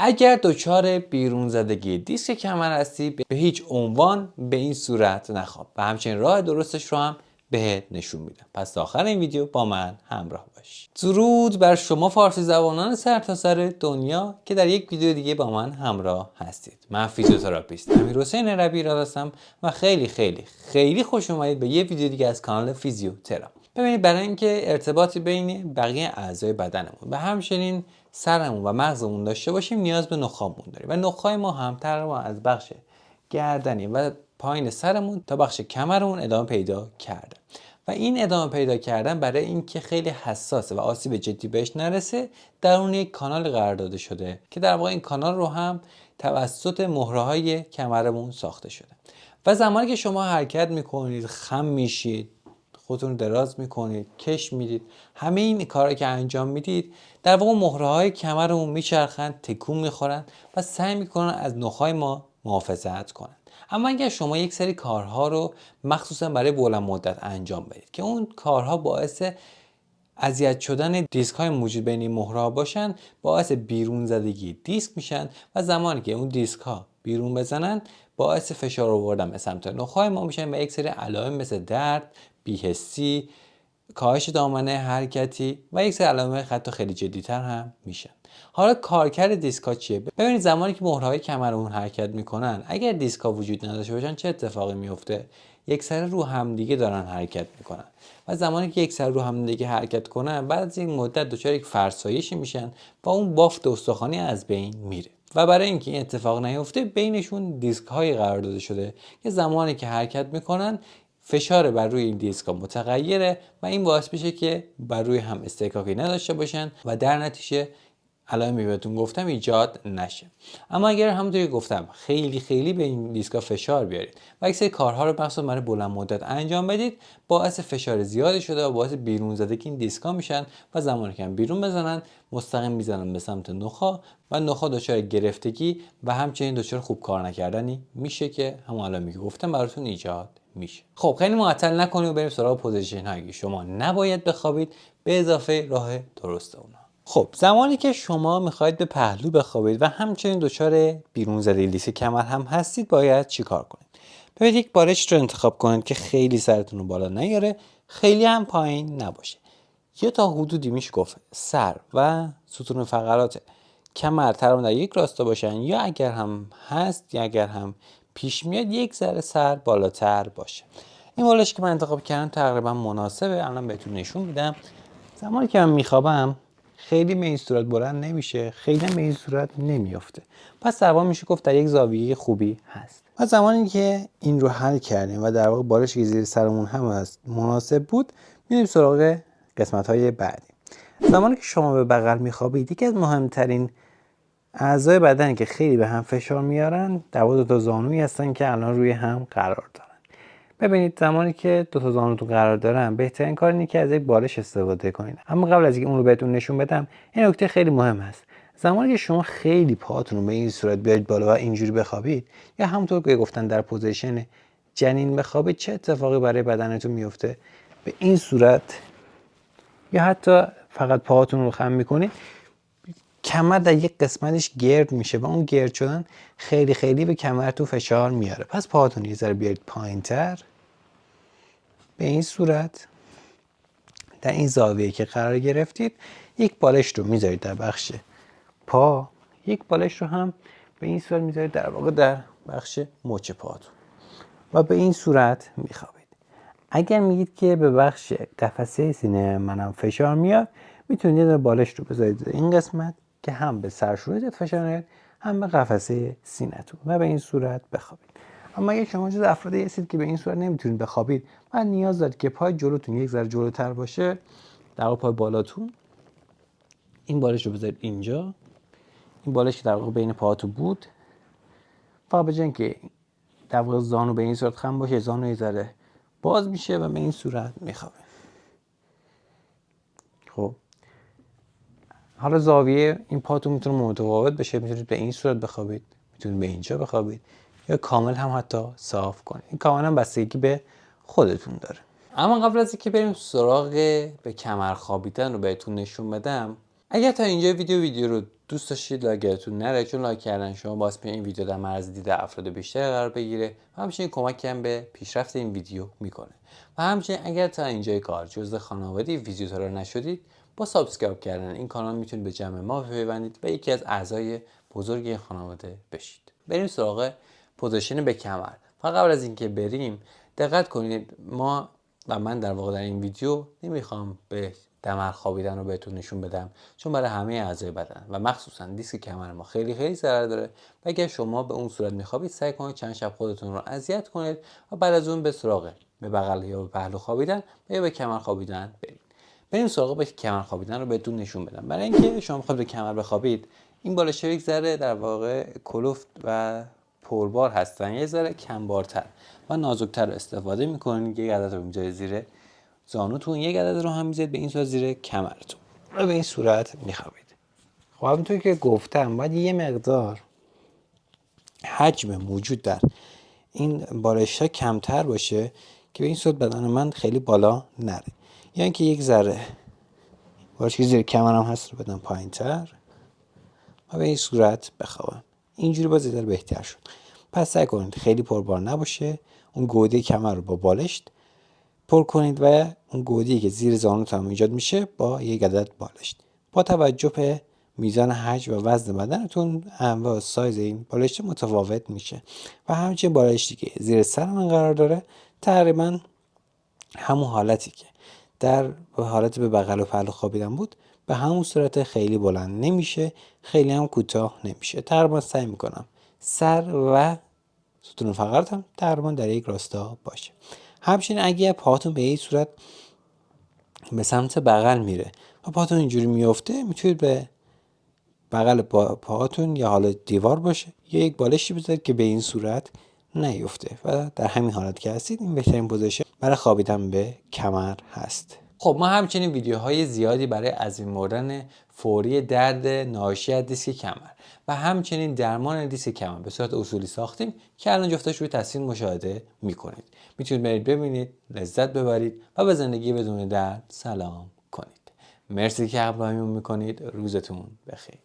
اگر دچار بیرون زدگی دیسک کمر هستی به هیچ عنوان به این صورت نخواب و همچنین راه درستش رو هم بهت نشون میدم. پس تا آخر این ویدیو با من همراه باش. درود بر شما فارسی زبانان سرتاسر دنیا که در یک ویدیو دیگه با من همراه هستید. من فیزیوتراپیست امیرحسین ربیعی هستم و خیلی خوش اومدید به یه ویدیو دیگه از کانال فیزیوتراپ. ببینید برای اینکه ارتباطی بین بقیه اعضای بدنمون و همچنین سرمون و مغزمون داشته باشیم نیاز به نخامون داریم و نخای ما هم تقریبا از بخش گردنی و پایین سرمون تا بخش کمرمون ادامه پیدا کرده و این ادامه پیدا کردن برای اینکه خیلی حساسه و آسیب جدی بهش نرسه درون یک کانال قرار داده شده که در واقع این کانال رو هم توسط مهره‌های کمرمون ساخته شده و زمانی که شما حرکت میکنید، خم میشید، خودتون دراز میکنید، کش میدید، همه این کارا که انجام میدید در واقع مهره‌های کمرمون میچرخن، تکون میخورن و سعی میکنن از نخای ما محافظت کنن. اما اگر شما یک سری کارها رو مخصوصا برای بلند مدت انجام بدید که اون کارها باعث اذیت شدن دیسک های موجود بین این مهره‌ها باشن، باعث بیرون زدگی دیسک میشن و زمانی که اون دیسک ها بیرون بزنن باعث فشار آوردن به سمت نخای ما میشن و یک سری علائم مثل درد، بی‌حسی، کاهش دامنه حرکتی و یک سری علائم حتی خیلی جدی‌تر هم میشن. حالا کارکرد دیسکا چیه؟ ببینید زمانی که مهره‌های کمرمون حرکت میکنن، اگر دیسکا وجود نداشته باشن چه اتفاقی میفته؟ یک سر رو هم دیگه دارن حرکت میکنن و زمانی که یک سر رو هم دیگه حرکت کنن بعد از یک مدت دچار یک فرسایشی میشن و اون بافت استخوانی از بین میره و برای اینکه این اتفاق نیفته بینشون دیسک هایی قرار داده شده که زمانی که حرکت میکنن فشار بر روی این دیسک ها متغیره و این باعث میشه که بر روی هم استحکاکی نداشته باشن و در نتیجه علائمی بهتون گفتم ایجاد نشه. اما اگر همونطوری که گفتم خیلی به این دیسکا فشار بیارید و یک سری کارها رو مخصوصا برای بلند مدت انجام بدید باعث فشار زیادی شده و باعث بیرون زدگی این دیسکا میشن و زمانی که بیرون بزنن مستقیم میزنن به سمت نخا و نخا دچار گرفتگی و همچنین دچار خوب کار نکردنی میشه که همون علائمی که گفتم براتون ایجاد میشه. خب خیلی معطل نکنیم و بریم سراغ پوزیشن هایی که شما نباید بخوابید به اضافه راه درست اونها. خب زمانی که شما میخواید به پهلو بخوابید و همچنین دچار بیرون زدگی دیسک کمر هم هستید باید چیکار کنید؟ ببینید یک بالشت رو انتخاب کنید که خیلی سرتون رو بالا نیاره، خیلی هم پایین نباشه. یا تا حدودی میشه گفت سر و ستون فقرات کمر تقریبا در یک راستا باشن یا اگر هم هست یا اگر هم پیش میاد یک ذره سر بالاتر باشه. این بالش که من انتخاب کردم تقریبا مناسبه. الان بهتون نشون میدم. زمانی که من میخوابم خیلی به این صورت بلند نمیشه، خیلی به این صورت نمیافته. پس در واقع میشه گفت در یک زاویه خوبی هست. و زمانی که این رو حل کردیم و در واقع بالشی که زیر سرمون هم هست مناسب بود، میریم سراغ قسمت‌های بعدی. زمانی که شما به بغل میخوابید یکی از مهمترین اعضای بدنی که خیلی به هم فشار میارن در واقع دو تا زانویی هستن که الان روی هم قرار دارن. ببینید زمانی که دو تا زانوتون قرار دارن بهترین کار اینه که از یک بالش استفاده کنید. اما قبل از اینکه اون رو بهتون نشون بدم این نکته خیلی مهم است. زمانی که شما خیلی پاتون رو به این صورت بیارید بالا و اینجوری بخوابید یا همونطور که گفتن در پوزیشن جنین بخوابید چه اتفاقی برای بدنتون میفته؟ به این صورت یا حتی فقط پاهاتون رو خم میکنید کمر در یک قسمتش گرد میشه و اون گرد شدن خیلی به کمرتون فشار میاره. پس پاهاتون یه ذره بیارید پایینتر به این صورت در این زاویه که قرار گرفتید یک بالش رو میذارید در بخش پا، یک بالش رو هم به این صورت میذارید در واقع در بخش مچ پاتون و به این صورت میخوابید. اگر میگید که به بخش قفسه سینه منم فشار میاد میتونید یه بالش رو بذارید این قسمت که هم به سرشویتت فشار نیاد هم به قفسه سینه‌تون و به این صورت بخوابید. اما اگه شما جز افرادی هستید که به این صورت نمیتونید بخوابید و نیاز دارید که پای جلوتون یک ذره جلوتر باشه، در واقع پای بالاتون، این بالش رو بذارید اینجا. این بالش که در واقع بین پاهاتون بود فقط به جای اینکه در واقع زانو به این صورت خم باشه زانو یه ذره باز میشه و به این صورت میخوابه. خب حالا زاویه این پاتون میتونه متفاوت بشه، میتونید به این صورت بخوابید، میتونید به اینجا بخوابید یا کامل هم حتی صاف کنید. این کاملا بستگی به خودتون داره. اما قبل از اینکه بریم سراغ به کمر خوابیدن رو بهتون نشون بدم، اگر تا اینجا ویدیو رو دوست داشتید لایکتون نره، چون لایک کردن شما باعث میشه این ویدیو در معرض دید افراد بیشتری قرار بگیره و همچنین کمکم به پیشرفت این ویدیو میکنه. و همچنین اگر تا اینجای کار جزء خانواده ویزیتورا نشدید، با سابسکرایب کردن این کانال میتونید به جمع ما بپیوندید و یکی از اعضای بزرگ این خانواده بشید. بریم سراغ پوزیشن به کمر. فقط قبل از اینکه بریم دقت کنید، من در واقع در این ویدیو نمیخوام به دمر خوابیدن رو بهتون نشون بدم، چون برای همه اعضای بدن و مخصوصا دیسک کمر ما خیلی ضرر داره و اگر شما به اون صورت میخوابید سعی کنید چند شب خودتون رو اذیت کنید و بعد از اون به سراغ به بغل یا به پهلو خوابیدن یا به کمر خوابیدن بریم سراغ به کمر خوابیدن رو بهتون نشون بدم. برای اینکه شما بخواید به کمر بخوابید، این بالش‌ها یک ذره در واقع کلفت و پربار هستن، یه ذره کمبارتر و نازکتر استفاده میکنید. یک عدد رو میذارید زیر زانوتون، یک عدد رو هم میذارید به این صورت زیر کمرتون و به این صورت میخوابید. خب همونطور که گفتم باید یه مقدار حجم موجود در این بالش‌ها کمتر باشه که به این صورت بدن من خیلی بالا نره، یعنی که یک ذره بالشی که زیر کمرم هست رو بدم پایین‌تر و به این صورت بخوابم. اینجوری باز ذره بهتر شد. پس سعی کنید خیلی پربار نباشه، اون گودی کمر رو با بالشت پر کنید و اون گودی که زیر زانوتون ایجاد میشه با یک عدد بالشت. با توجه به میزان حجم و وزن بدنتون انواع سایز این بالشت متفاوت میشه و همچنین بالشتی که زیر سر من قرار داره تقریبا همون حالتی که در حالت به بغل و پهلو خوابیدن بود به همون صورت خیلی بلند نمیشه، خیلی هم کوتاه نمیشه. تقریبا سعی میکنم سر و ستون فقراتم تقریبا در یک راستا باشه. همچنین اگه پاهاتون به این صورت به سمت بغل میره و پاهاتون اینجوری میفته، میتونید به بغل پاهاتون یا حالا دیوار باشه یا یک بالشی بذارید که به این صورت نیفته و در همین حالت که هستید این بهترین پوزیشن برای خوابیدن به کمر هست. خب ما همچنین ویدیوهای زیادی برای عظیم بردن فوری درد ناشی از دیسک کمر و همچنین درمان دیسک کمر به صورت اصولی ساختیم که الان جفتش روی تصویر مشاهده میکنید. میتونید برید ببینید، لذت ببرید و به زندگی بدون درد سلام کنید. مرسی که همراهیمون میکنید. روزتون بخیر.